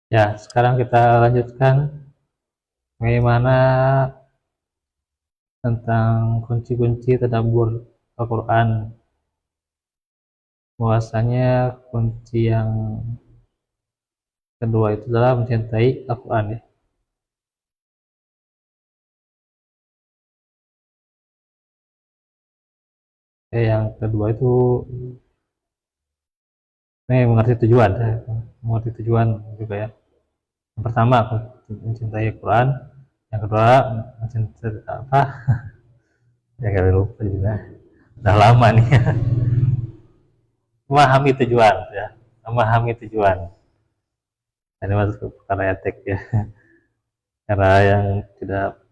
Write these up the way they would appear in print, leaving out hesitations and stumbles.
Ya, sekarang kita lanjutkan bagaimana tentang kunci-kunci tadabbur Al-Quran. Bahwasanya kunci yang kedua itu adalah mencintai Al-Quran ya. Yang kedua itu mengerti tujuan ya. Mengerti tujuan juga ya. Yang pertama mencintai Al-Quran, yang kedua mencintai apa? Ya gak lupa juga. Udah lama nih. Memahami tujuan ya. Memahami tujuan. Ini masuk ke perkara etik ya. Karena yang tidak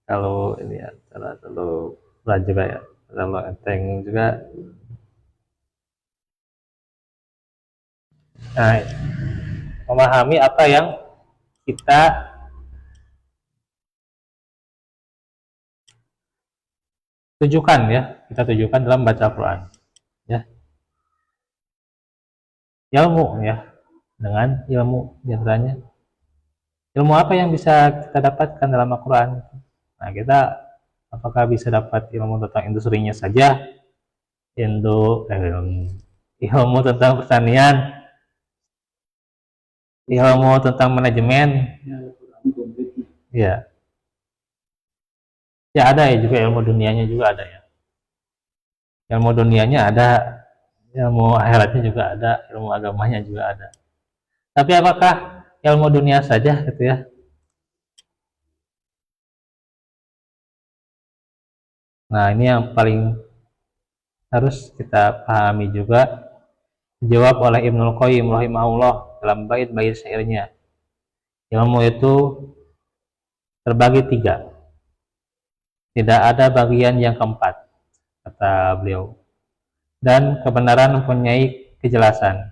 kalau ini ya terlalu berat juga ya, terlalu enteng juga. Nah, memahami apa yang kita tujukan ya, kita tujukan dalam baca Quran ya. Ilmu ya, dengan ilmu diantaranya ilmu apa yang bisa kita dapatkan dalam Al-Quran. Nah, kita apakah bisa dapat ilmu tentang industrinya saja, ilmu tentang pertanian, ilmu tentang manajemen ya. Ya ada ya juga ilmu dunianya juga ada ya. Ilmu dunianya ada, ilmu akhiratnya juga ada, ilmu agamanya juga ada. Tapi apakah ilmu dunia saja gitu ya? Nah, ini yang paling harus kita pahami juga, dijawab oleh Ibnul Qayyim rahimahullah dalam bait-bait syairnya. Ilmu itu terbagi tiga, tidak ada bagian yang keempat, kata beliau. Dan kebenaran mempunyai kejelasan,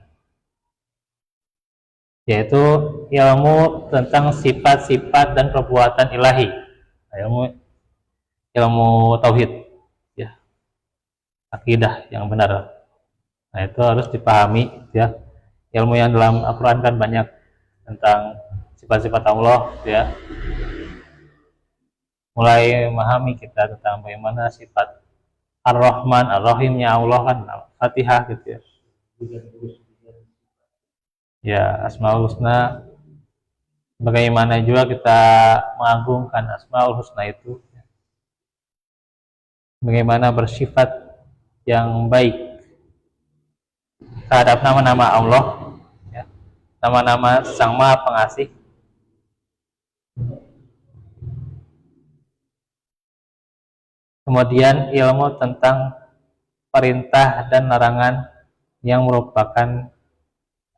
yaitu ilmu tentang sifat-sifat dan perbuatan ilahi, ilmu ilmu tauhid ya, akidah yang benar. Nah, itu harus dipahami ya. Ilmu yang dalam Al-Quran kan banyak tentang sifat-sifat Allah ya, mulai memahami kita tentang bagaimana sifat Ar-Rahman Ar-Rahimnya Allah kan Al-Fatihah gitu ya. Ya, Asmaul Husna, bagaimana juga kita mengagungkan Asmaul Husna itu, bagaimana bersifat yang baik terhadap nama-nama Allah ya, nama-nama Sang Maha Pengasih. Kemudian ilmu tentang perintah dan larangan yang merupakan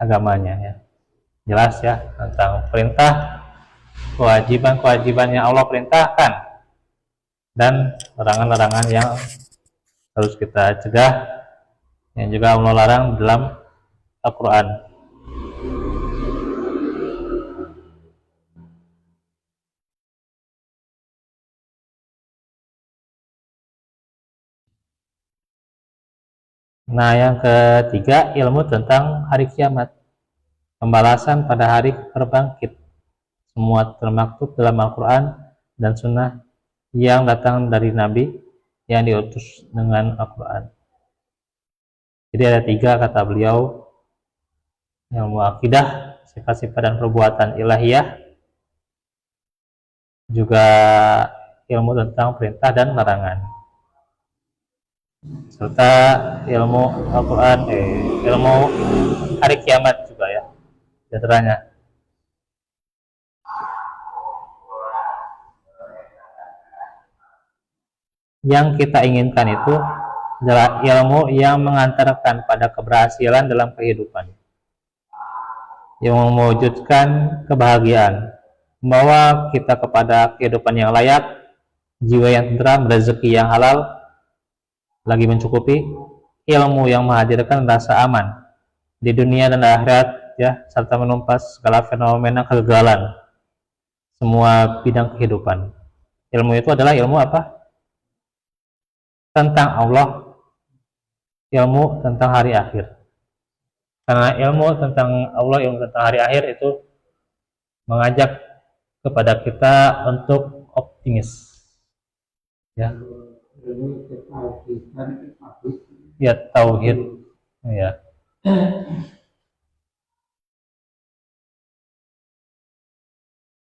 agamanya ya. Jelas ya tentang perintah, kewajiban-kewajiban yang Allah perintahkan, dan larangan-larangan yang harus kita cegah, yang juga Allah larang dalam Al-Quran. Nah, yang ketiga ilmu tentang hari kiamat, pembalasan pada hari berbangkit, semua termaktub dalam Al-Quran dan Sunnah yang datang dari Nabi yang diutus dengan Al-Quran. Jadi ada tiga kata beliau, ilmu akidah, sifat-sifat dan perbuatan ilahiyah, juga ilmu tentang perintah dan larangan, serta ilmu Al-Quran, ilmu hari kiamat juga ya, diantaranya. Yang kita inginkan itu adalah ilmu yang mengantarkan pada keberhasilan dalam kehidupan, yang mewujudkan kebahagiaan, membawa kita kepada kehidupan yang layak, jiwa yang tenteram, rezeki yang halal, lagi mencukupi, ilmu yang menghadirkan rasa aman di dunia dan akhirat ya, serta menumpas segala fenomena kegagalan semua bidang kehidupan. Ilmu itu adalah ilmu apa? Tentang Allah, ilmu tentang hari akhir. Karena ilmu tentang Allah, ilmu tentang hari akhir itu mengajak kepada kita untuk optimis, ya. Ya, tauhid, ya.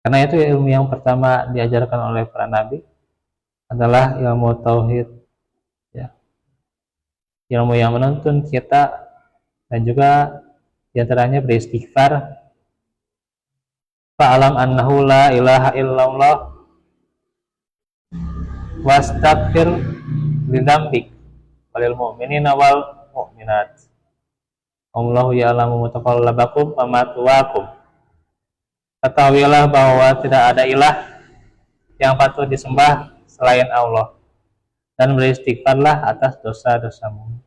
Karena itu ilmu yang pertama diajarkan oleh para nabi adalah ilmu tauhid, ya. Ilmu yang menuntun kita dan juga diantaranya beristighfar. Fa'alam annahu la ilaha illallah wastaghfir lidzambik walil mu'minina wal mu'minat. Allahu ya'lamu mutaqallabakum wa matwaakum. Ketahuilah bahwa tidak ada ilah yang patut disembah selain Allah, dan beristighfarlah atas dosa-dosamu.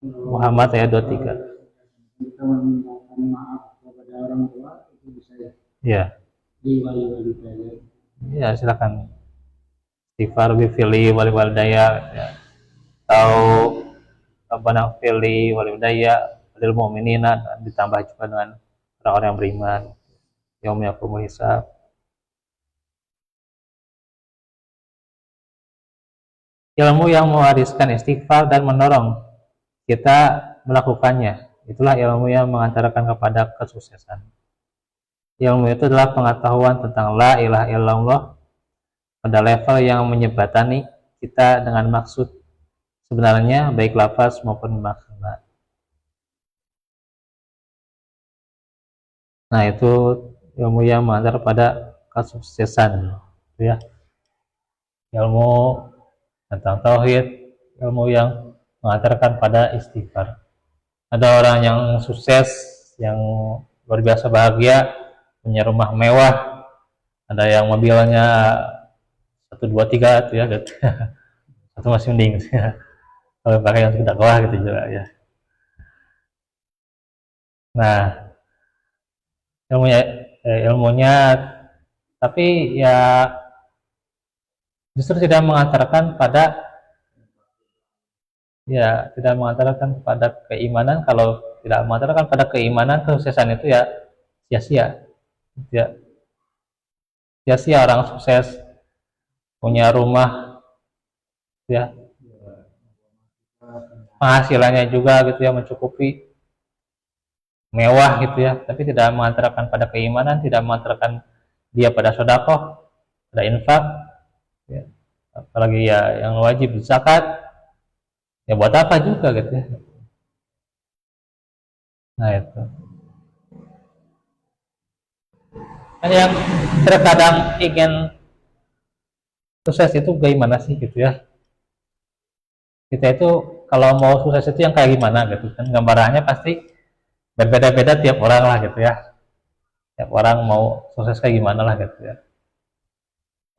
Muhammad ayat 23. Kita memintakan maaf kepada orang tua itu bisa ya? Ya. Di wali-wali daya. Ya, silakan. Istighfar bi fili wali walidaya, ya. Atau Rabbana fili wali walidaya lil mu'minina, ditambah juga dengan orang-orang yang beriman. Yaumul yaqumul hisab. Ilmu yang mewariskan istighfar dan mendorong kita melakukannya, itulah ilmu yang mengantarkan kepada kesuksesan. Ilmu itu adalah pengetahuan tentang la ilaha illallah pada level yang menyebatani kita dengan maksud sebenarnya, baik lafaz maupun makna. Nah, itu ilmu yang mengantar pada kesuksesan, ya. Ilmu tentang tauhid, ilmu yang mengantarkan pada istighfar. Ada orang yang sukses, yang luar biasa bahagia, punya rumah mewah, ada yang mobilnya 1, 2, 3 tuh ya, gitu. Satu masih mending kalau pakai yang sudah dakwah gitu juga ya. Nah, ilmunya tapi ya justru tidak mengantarkan pada keimanan. Kalau tidak mengantarkan pada keimanan, kesuksesan itu ya sia-sia. Ya, sia-sia orang sukses punya rumah, ya, penghasilannya juga gitu ya mencukupi, mewah gitu ya, tapi tidak mengantarkan pada keimanan, tidak mengantarkan dia pada sedekah, pada infak, ya. Apalagi ya yang wajib zakat, ya buat apa juga gitu ya. Nah, itu kan yang terkadang ingin sukses itu gimana sih gitu ya. Kita itu kalau mau sukses itu yang kayak gimana gitu kan, gambarannya pasti berbeda-beda tiap orang lah gitu ya. Tiap orang mau sukses kayak gimana lah gitu ya.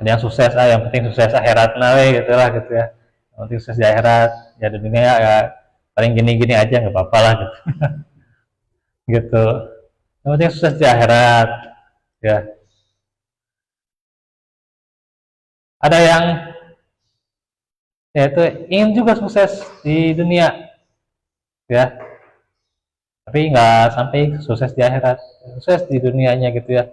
Ada yang sukses, yang penting sukses akhirat nawe gitu lah gitu ya. Yang penting sukses di akhirat, ya di dunia ya paling gini-gini aja nggak apa-apa lah gitu. Gitu. Yang penting sukses di akhirat, ya. Ada yang yaitu ingin juga sukses di dunia, ya, tapi nggak sampai sukses di akhirat, sukses di dunianya gitu ya,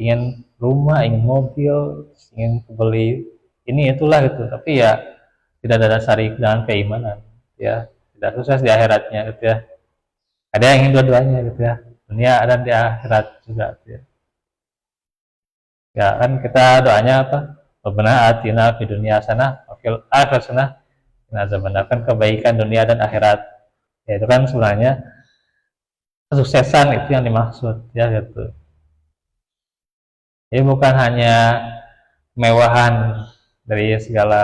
ingin rumah, ingin mobil, ingin beli ini itulah gitu, tapi ya tidak ada dasari dengan keimanan, ya, tidak sukses di akhiratnya gitu ya. Ada yang ingin dua-duanya gitu ya, dunia dan di akhirat juga gitu ya. Ya kan kita doanya apa? Rabbana atina fid dunya hasanah wa fil akhirati hasanah wa qina kan kebaikan dunia dan akhirat. Ya itu kan sebenarnya kesuksesan itu yang dimaksud ya gitu. Jadi bukan hanya kemewahan dari segala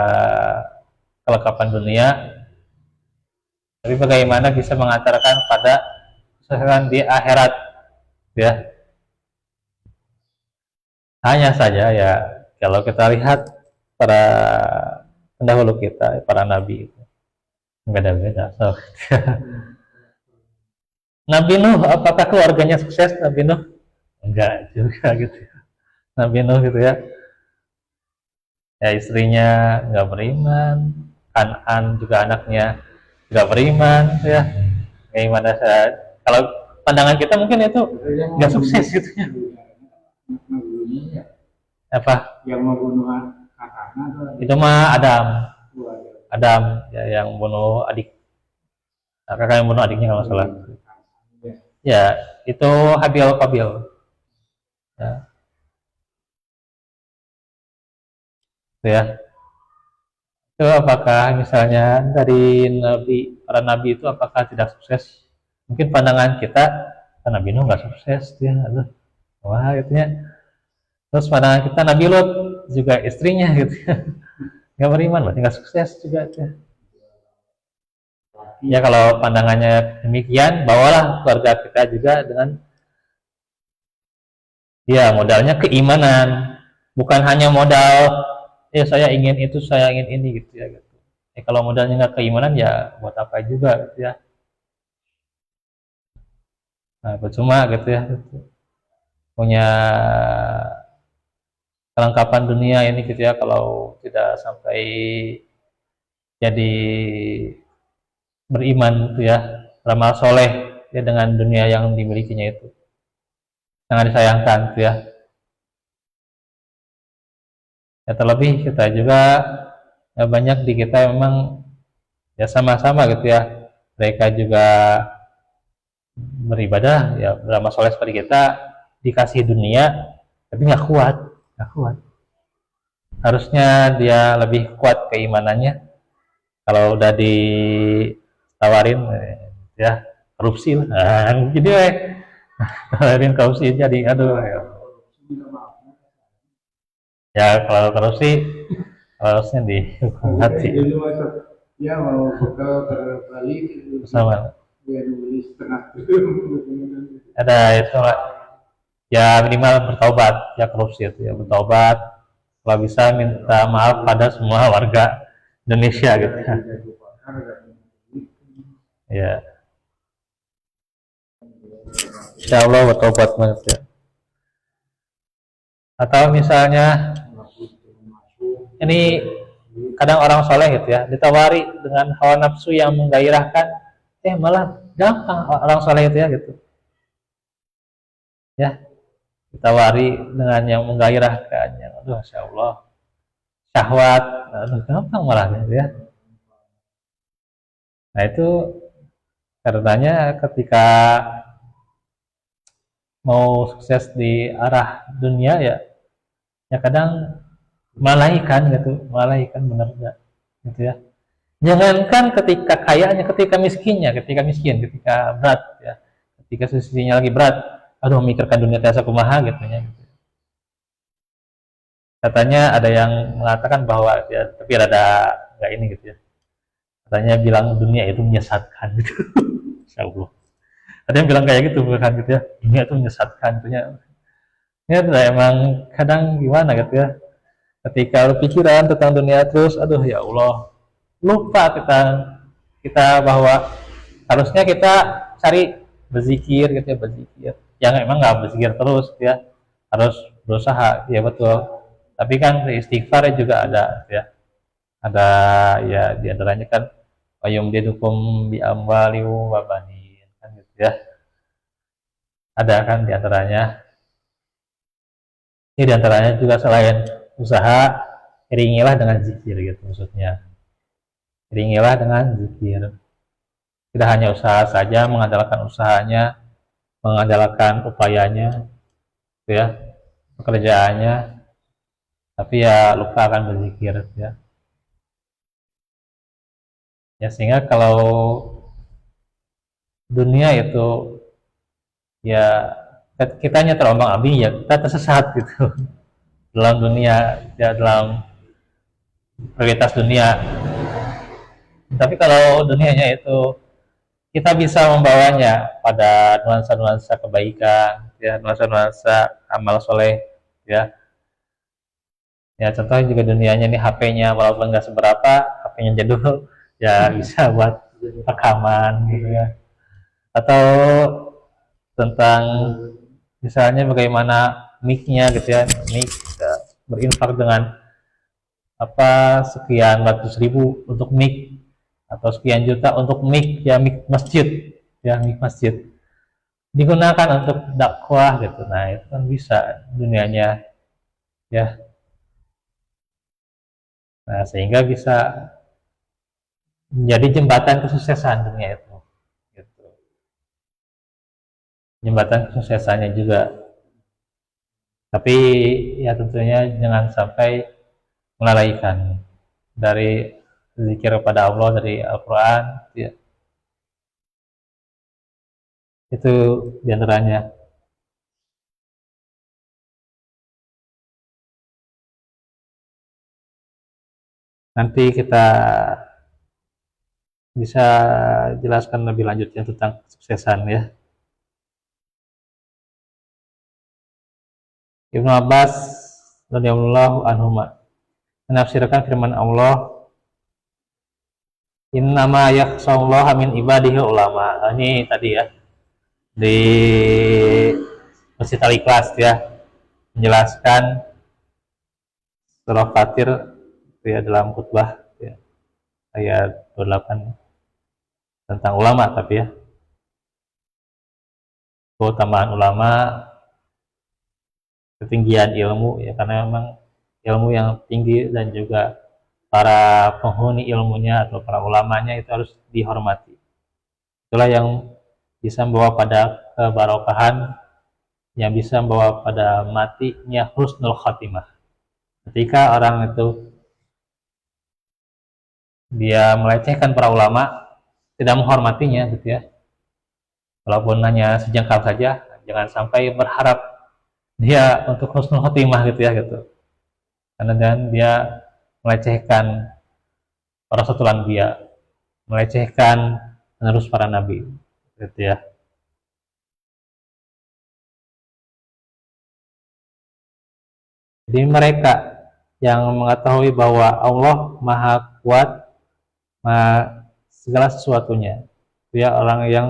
kelengkapan dunia, tapi bagaimana bisa mengantarkan pada kesuksesan di akhirat, ya. Hanya saja ya kalau kita lihat para pendahulu kita, para nabi itu beda-beda. So, Nabi Nuh, apakah keluarganya sukses Nabi Nuh? Enggak juga gitu. Nabi Nuh gitu ya. Ya istrinya nggak beriman, Kanan juga anaknya nggak beriman, ya. Gimana saya? Kalau pandangan kita mungkin itu nggak sukses gitu ya. Apa yang membunuh kakaknya itu mah Adam ya, yang bunuh adik, kakak yang bunuh adiknya kalau nggak salah ya, itu Habil Qabil ya. Itu ya, itu apakah misalnya dari para nabi itu apakah tidak sukses? Mungkin pandangan kita Nabi Nuh nggak sukses ya, aduh wah gitu ya. Terus pandangan kita Nabi Lot juga istrinya gitu ya, nggak beriman berarti nggak sukses juga ya. Ya kalau pandangannya demikian, bawalah keluarga kita juga dengan ya modalnya keimanan, bukan hanya modal ya saya ingin itu, saya ingin ini gitu ya gitu. Kalau modalnya nggak keimanan ya buat apa juga gitu ya. Nah, percuma gitu ya gitu. Punya kelengkapan dunia ini gitu ya, kalau tidak sampai jadi beriman gitu ya, beramal soleh ya dengan dunia yang dimilikinya itu sangat disayangkan gitu ya. Ya terlebih kita juga ya, banyak di kita memang ya sama-sama gitu ya, mereka juga beribadah ya beramal soleh seperti kita, dikasih dunia tapi nggak kuat. Harusnya dia lebih kuat keimanannya. Kalau udah ditawarin ya korupsi lah jadi tawarin korupsi jadi aduh ya kalau korupsi harusnya dihukum mati ya mau bekal terbalik sama dia nulis setengah ada itu ya minimal bertobat ya, korupsi itu ya bertobat, kalau bisa minta maaf pada semua warga Indonesia gitu ya. Ya. Insya Allah bertobat banget ya. Atau misalnya ini kadang orang soleh gitu ya, ditawari dengan hawa nafsu yang menggairahkan, malah gampang orang soleh itu ya gitu. Ya, ditawari dengan yang menggairahkan, yang aduh Masya Allah, syahwat, aduh gampang malah gitu ya. Nah itu karenanya ketika mau sukses di arah dunia ya kadang malaikan benar enggak gitu ya. Jangankan ketika kayanya, ketika miskin, ketika berat ya, ketika sisinya lagi berat, aduh memikirkan dunia tiasa kumaha gitu ya. Katanya ada yang mengatakan bahwa ya, tapi ada enggak ini gitu ya. Katanya bilang dunia itu menyesatkan gitu. Insyaallah. Ada yang bilang kayak gitu bukan gitu ya, dunia itu menyesatkan gitu ya. Ya emang kadang gimana gitu ya, ketika berpikiran tentang dunia terus, aduh ya Allah, lupa kita bahwa harusnya kita cari berzikir gitu ya, berzikir yang emang nggak berzikir terus gitu ya, harus berusaha ya betul, tapi kan istighfar juga ada ya, ada ya diantaranya kan wayumdidukum bi amwali wa banin kan gitu ya, ada kan diantaranya. Ini diantaranya juga selain usaha, iringilah dengan zikir gitu maksudnya. Iringilah dengan zikir. Tidak hanya usaha saja, mengandalkan usahanya, mengandalkan upayanya, gitu ya, pekerjaannya, tapi ya lupa akan berzikir ya. Ya sehingga kalau dunia itu ya kitanya terombang-ambing ya kita tersesat gitu dalam dunia ya, dalam prioritas dunia. Tapi kalau dunianya itu kita bisa membawanya pada nuansa-nuansa kebaikan ya, nuansa-nuansa amal soleh ya. Ya contohnya juga dunianya nih HP-nya walaupun nggak seberapa, HP-nya jadul ya bisa buat rekaman gitu ya. Atau tentang misalnya bagaimana mic-nya gitu ya, mic berinfak dengan apa sekian ratus ribu untuk mic atau sekian juta untuk mic ya, mic masjid ya, mic masjid digunakan untuk dakwah gitu. Nah, itu kan bisa dunianya ya. Nah, sehingga bisa menjadi jembatan kesuksesan dunia itu. Gitu. Jembatan kesuksesannya juga. Tapi ya tentunya jangan sampai melalaikan dari zikir kepada Allah dari Al-Quran ya. Itu diantaranya. Nanti kita bisa jelaskan lebih lanjutnya tentang kesuksesan ya. Ibnu Abbas radhiyallahu anhuma menafsirkan firman Allah, innama yakhshallaha min ibadihi ulama. Ini tadi ya di Masjid Al-Ikhlas ya, menjelaskan surah Fatir ya, dalam khutbah ya, ayat 28 tentang ulama. Tapi ya, keutamaan ulama, ketinggian ilmu ya, karena memang ilmu yang tinggi dan juga para penghuni ilmunya atau para ulamanya itu harus dihormati. Itulah yang bisa membawa pada kebarokahan, yang bisa membawa pada matinya husnul khatimah. Ketika orang itu dia melecehkan para ulama, tidak menghormatinya gitu ya, walaupun hanya sejengkal saja, jangan sampai berharap dia untuk husnul khatimah gitu ya gitu. Karena dan dia melecehkan Rasul Anbiya, melecehkan penerus para nabi gitu ya. Jadi mereka yang mengetahui bahwa Allah Maha Kuat, Maha segala sesuatunya, dia orang yang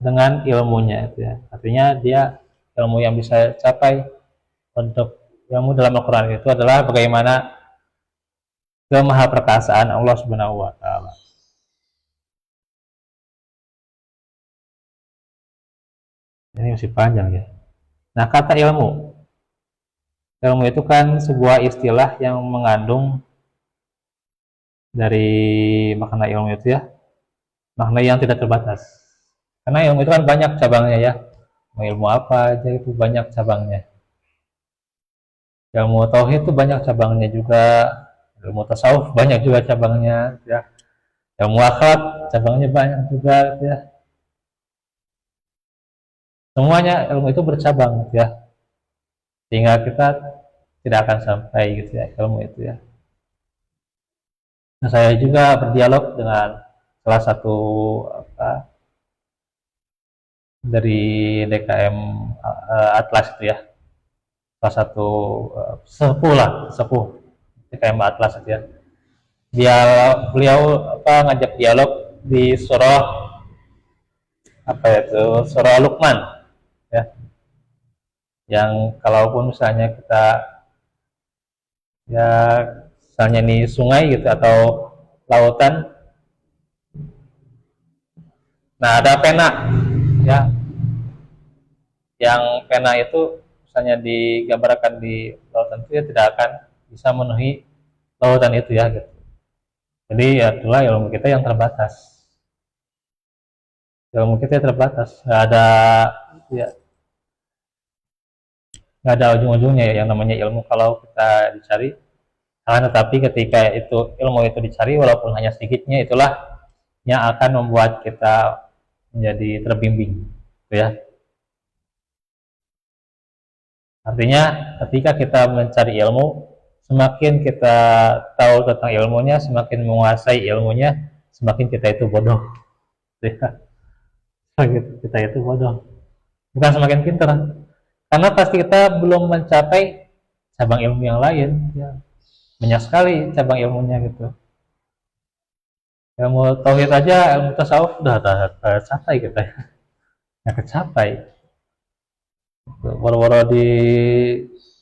dengan ilmunya itu ya. Artinya dia ilmu yang bisa capai untuk ilmu dalam Al-Quran itu adalah bagaimana kemahaperkasaan Allah Subhanahu wa taala. Ini masih panjang ya. Nah, kata ilmu. Ilmu itu kan sebuah istilah yang mengandung dari makna ilmu itu ya, makna yang tidak terbatas. Karena ilmu itu kan banyak cabangnya ya. Ilmu apa aja itu banyak cabangnya. Ilmu tauhid itu banyak cabangnya juga, ilmu tasawuf banyak juga cabangnya ya. Ilmu akhlak cabangnya banyak juga ya. Semuanya ilmu itu bercabang ya. Sehingga kita tidak akan sampai gitu ya ilmu itu ya. Nah, saya juga berdialog dengan salah satu dari DKM Atlas itu ya, salah satu sepuh DKM Atlas itu ya. Beliau ngajak dialog di surah surah Luqman ya, yang kalaupun misalnya kita ya misalnya nih sungai gitu atau lautan, nah ada pena ya, yang pena itu misalnya digambarkan di lautan itu ya tidak akan bisa memenuhi lautan itu ya gitu. Jadi ya itulah ilmu kita yang terbatas, ilmu kita terbatas, ya nggak ada ujung-ujungnya ya yang namanya ilmu kalau kita dicari. Tetapi ketika itu ilmu itu dicari walaupun hanya sedikitnya, itulah yang akan membuat kita menjadi terbimbing gitu ya. Artinya ketika kita mencari ilmu, semakin kita tahu tentang ilmunya, semakin menguasai ilmunya, semakin kita itu bodoh ya. Kita itu bodoh, bukan semakin pintar, karena pasti kita belum mencapai cabang ilmu yang lain ya. Banyak sekali cabang ilmunya gitu. Ilmu tauhid aja, ilmu tasawuf udah tercapai kita ya. Nggak tercapai. Waro-waro di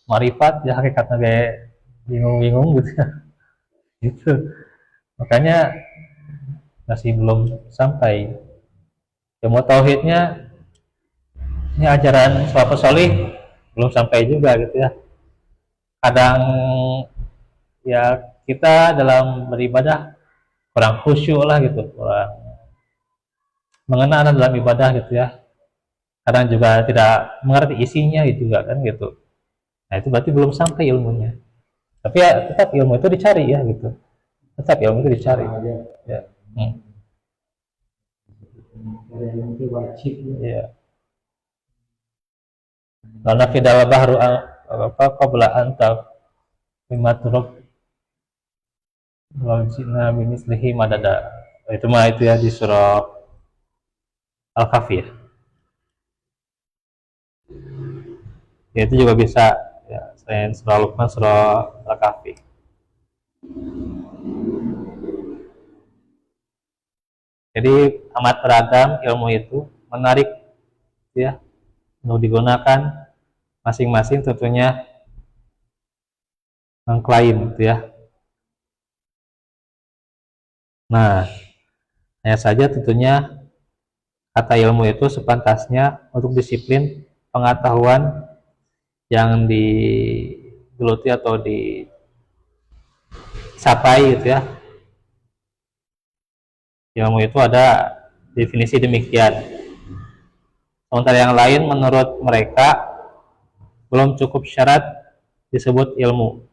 marifat ya hakikatnya kayak bingung-bingung gitu ya. Gitu. Makanya masih belum sampai. Ilmu tauhidnya ini ajaran salafus salih belum sampai juga gitu ya. Kadang ya kita dalam beribadah kurang khusyuk lah gitu, kurang mengenal dalam ibadah gitu ya. Kadang juga tidak mengerti isinya gitu juga kan gitu. Nah itu berarti belum sampai ilmunya. Tapi ya tetap ilmu itu dicari ya gitu. Tetap ilmu itu dicari. Aja. Ya. Cari yang itu wajib. Ya. Karena fidal bahru apa qabla anta mimma turuk wal jinna bimislihi madada. Itu mah itu ya di surah Al-Kahfi ya. Ya itu juga bisa ya, selain surah Luqman, surah Al-Kahfi. Jadi amat beragam ilmu itu, menarik ya, untuk digunakan masing-masing tentunya mengklaim gitu ya. Nah, hanya saja tentunya kata ilmu itu sepantasnya untuk disiplin pengetahuan yang digeluti atau dicapai gitu ya. Ilmu itu ada definisi demikian. Sementara yang lain menurut mereka belum cukup syarat disebut ilmu.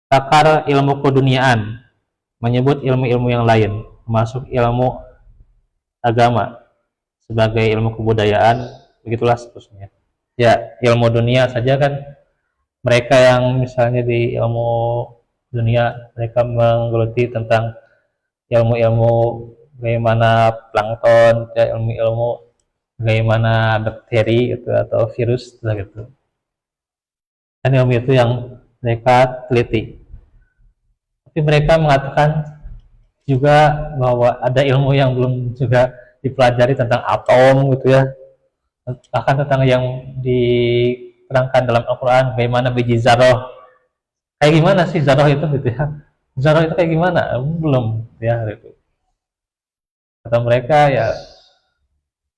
Pakar ilmu keduniaan menyebut ilmu-ilmu yang lain, termasuk ilmu agama sebagai ilmu kebudayaan, begitulah seterusnya. Ya, ilmu dunia saja kan mereka yang misalnya di ilmu dunia mereka menggeluti tentang ilmu-ilmu bagaimana plankton, ya, ilmu-ilmu bagaimana bakteri gitu, atau virus gitu. Dan ilmu itu yang mereka teliti. Tapi mereka mengatakan juga bahwa ada ilmu yang belum juga dipelajari tentang atom gitu ya. Bahkan tentang yang diterangkan dalam Al-Quran, bagaimana biji zarah. Kayak gimana sih zarah itu gitu ya. Zarah itu kayak gimana? Belum ya gitu. Kata mereka ya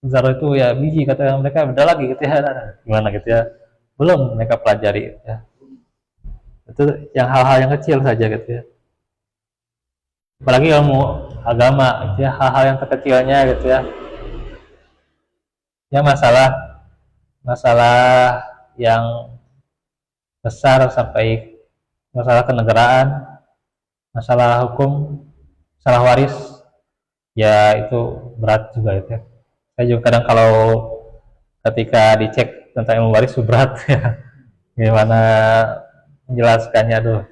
zarah itu ya biji, kata mereka beda lagi gitu ya. Gimana gitu ya. Belum mereka pelajari ya. Itu yang hal-hal yang kecil saja gitu ya. Apalagi ilmu agama gitu ya, hal-hal yang terkecilnya gitu ya. Ya masalah yang besar sampai masalah kenegaraan, masalah hukum, masalah waris, ya itu berat juga itu ya. Saya juga kadang kalau ketika dicek tentang ilmu waris itu berat ya. Gimana menjelaskannya, aduh,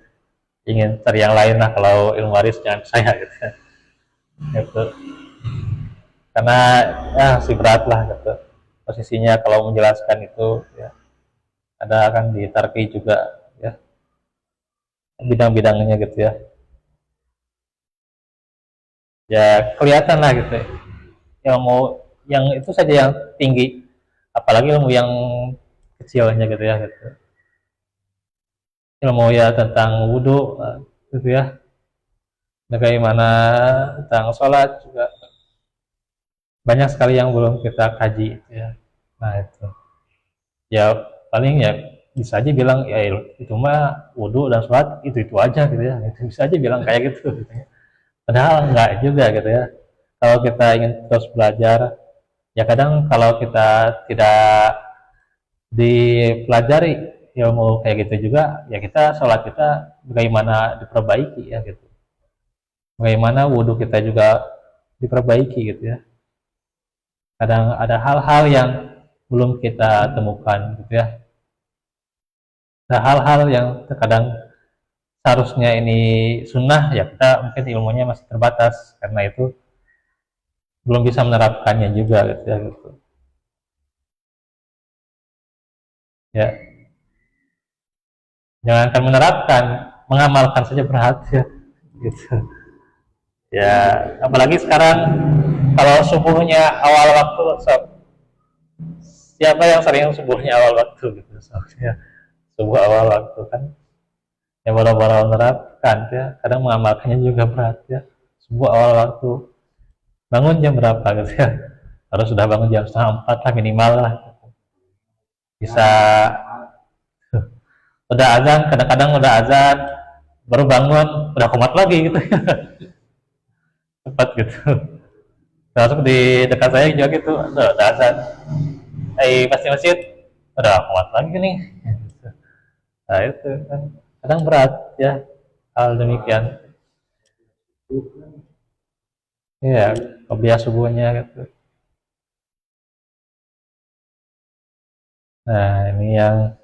ingin cari yang lain lah kalau ilmu waris, jangan saya gitu ya. Gitu. Karena ya masih berat lah gitu. Posisinya kalau menjelaskan itu ya, ada akan ditarki juga ya bidang-bidangnya gitu ya. Ya kelihatan lah gitu ya. Ilmu yang itu saja yang tinggi, apalagi ilmu yang kecilnya gitu ya gitu. Ilmu ya tentang wudhu gitu ya, bagaimana tentang sholat juga banyak sekali yang belum kita kaji gitu ya. Nah itu ya paling ya bisa aja bilang ya itu mah wudhu dan sholat itu aja gitu ya, itu bisa aja bilang kayak gitu, gitu ya. Padahal enggak juga gitu ya. Kalau kita ingin terus belajar, ya kadang kalau kita tidak dipelajari ilmu kayak gitu juga, ya kita sholat kita bagaimana diperbaiki ya gitu. Bagaimana wudhu kita juga diperbaiki gitu ya. Kadang ada hal-hal yang belum kita temukan gitu ya. Ada hal-hal yang terkadang seharusnya ini sunnah, ya kita mungkin ilmunya masih terbatas karena itu belum bisa menerapkannya juga gitu ya gitu. Ya, jangankan menerapkan, mengamalkan saja berat ya gitu. Ya apalagi sekarang kalau subuhnya awal waktu, siapa yang sering subuhnya awal waktu gitu, soalnya subuh awal waktu kan yang baru-baru menerapkan ya, kadang mengamalkannya juga berat ya, subuh awal waktu bangun jam berapa gitu ya, harus sudah bangun jam setengah 4 lah minimal lah, bisa udah azan, kadang-kadang udah azan baru bangun udah komat lagi gitu ya. Cepat gitu. Termasuk di dekat saya juga gitu, udah azan pasti masjid udah komat lagi nih. Nah itu kan kadang berat ya hal demikian. Iya, kebiasaan subuhnya gitu. Nah ini yang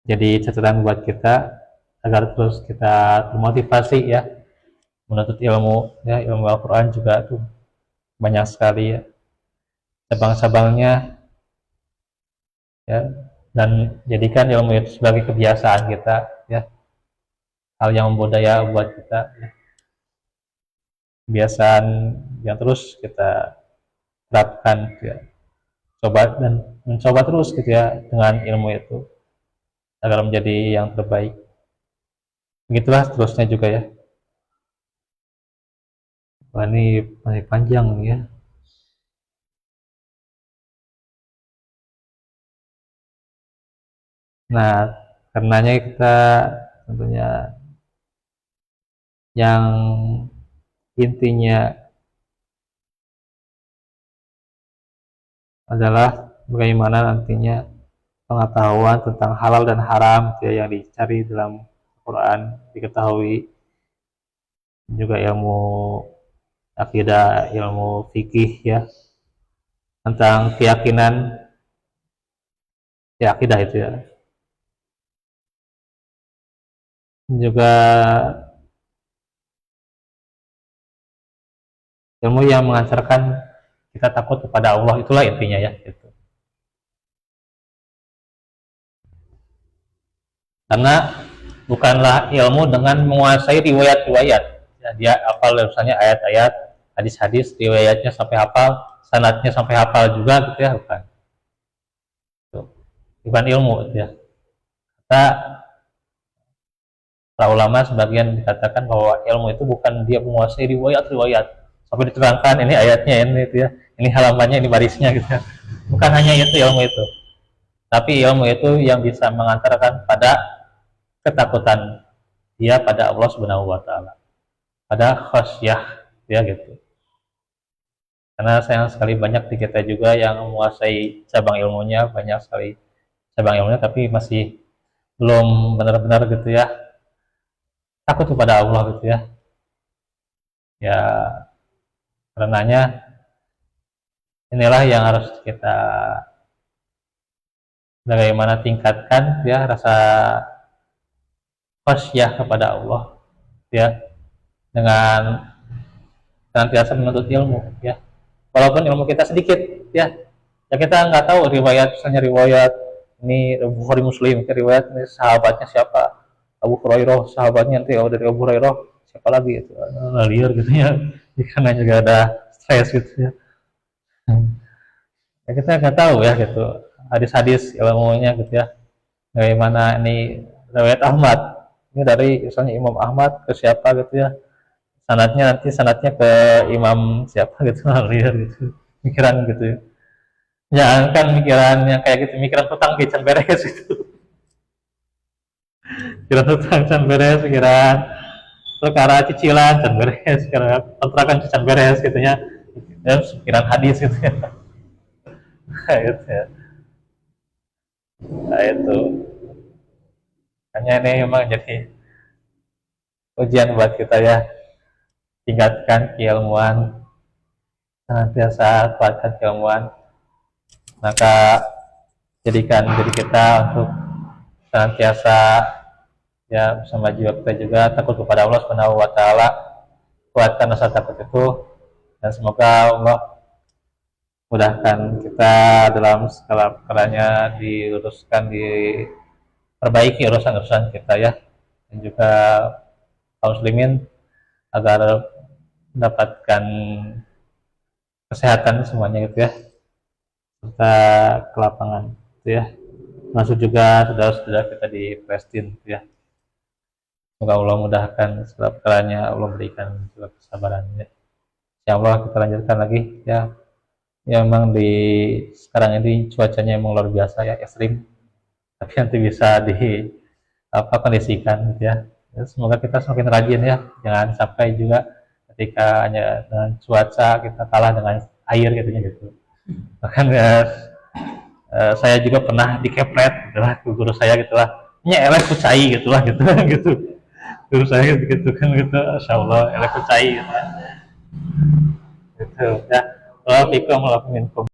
jadi catatan buat kita agar terus kita termotivasi ya menuntut ilmu ya, ilmu Al-Quran juga tuh banyak sekali ya cabang-cabangnya ya, dan jadikan ilmu itu sebagai kebiasaan kita ya, hal yang membudaya buat kita ya. Kebiasaan yang terus kita terapkan gitu ya, coba dan mencoba terus gitu ya dengan ilmu itu agar menjadi yang terbaik. Begitulah seterusnya juga ya. Wah ini masih panjang nih ya. Nah, karenanya kita tentunya yang intinya adalah bagaimana nantinya pengetahuan tentang halal dan haram ya, yang dicari dalam Quran diketahui, juga ilmu akidah, ilmu fikih ya, tentang keyakinan ya, akidah itu ya, juga ilmu yang mengantarkan kita takut kepada Allah, itulah intinya ya gitu. Karena bukanlah ilmu dengan menguasai riwayat-riwayat ya, dia hafal misalnya ayat-ayat, hadis-hadis, riwayatnya sampai hafal, sanadnya sampai hafal juga gitu ya, bukan. Bukan ilmu gitu ya. Kita para ulama sebagian dikatakan bahwa ilmu itu bukan dia menguasai riwayat-riwayat sampai diterangkan ini ayatnya ini itu ya, ini halamannya, ini barisnya gitu ya. Bukan hanya itu ilmu itu, tapi ilmu itu yang bisa mengantarkan pada ketakutan dia pada Allah Subhanahu wa taala, pada khasyah ya gitu. Karena sayang sekali banyak di kita juga yang menguasai cabang ilmunya, banyak sekali cabang ilmunya, tapi masih belum benar-benar gitu ya takut kepada Allah gitu ya. Ya karenanya inilah yang harus kita bagaimana tingkatkan ya rasa khasyah kepada Allah ya, dengan senantiasa menuntut ilmu ya, walaupun ilmu kita sedikit ya, ya kita nggak tahu riwayat, misalnya riwayat ini Bukhari Muslim, riwayat ini sahabatnya siapa, Abu Hurairah sahabatnya, nanti dari Abu Hurairah siapa lagi itu liar gitu ya, karena juga ada stres gitu ya. Ya kita nggak tahu ya gitu hadis-hadis ilmunya gitu ya, bagaimana ini riwayat Ahmad ini dari misalnya Imam Ahmad ke siapa gitu ya, sanatnya nanti sanatnya ke imam siapa gitu, lihat gitu pikiran gitu ya, jangan kan pikiran yang kayak gitu, pikiran hutang can beres itu, pikiran hutang can beres, pikiran perkara cicilan can beres, pikiran kontrakan can beres gitu ya, pikiran hadis gitu ya. Gitu ya. Nah itu hanya ini memang jadi ujian buat kita ya, tingkatkan keilmuan, senantiasa kuatkan keilmuan, maka jadikan diri kita untuk senantiasa ya bersama jiwa kita juga takut kepada Allah Subhanahu wa taala, kuatkan rasa takut itu, dan semoga Allah mudahkan kita dalam segala perkaranya, diluruskan, diperbaiki urusan-urusan kita ya, dan juga kaum muslimin agar mendapatkan kesehatan semuanya gitu ya, serta kelapangan gitu ya, masuk juga saudara-saudara kita di Palestina gitu ya. Semoga Allah mudahkan segala perkaranya, Allah berikan juga kesabaran ya. Insya Allah kita lanjutkan lagi ya. Ya memang di sekarang ini cuacanya emang luar biasa ya, ekstrim, tapi nanti bisa di apa kondisikan gitu ya. Ya, semoga kita semakin rajin ya, jangan sampai juga ketika hanya dengan cuaca kita kalah dengan air gitu ya gitu. Bahkan ya, saya juga pernah dikepret gitulah guru saya gitulah, elek ku cai gitulah gitu gitu. Guru saya gitu kan gitu, Masya Allah elek ku cai gitu. Gitu ya. Waalaikumsalam warahmatullahi wabarakatuh.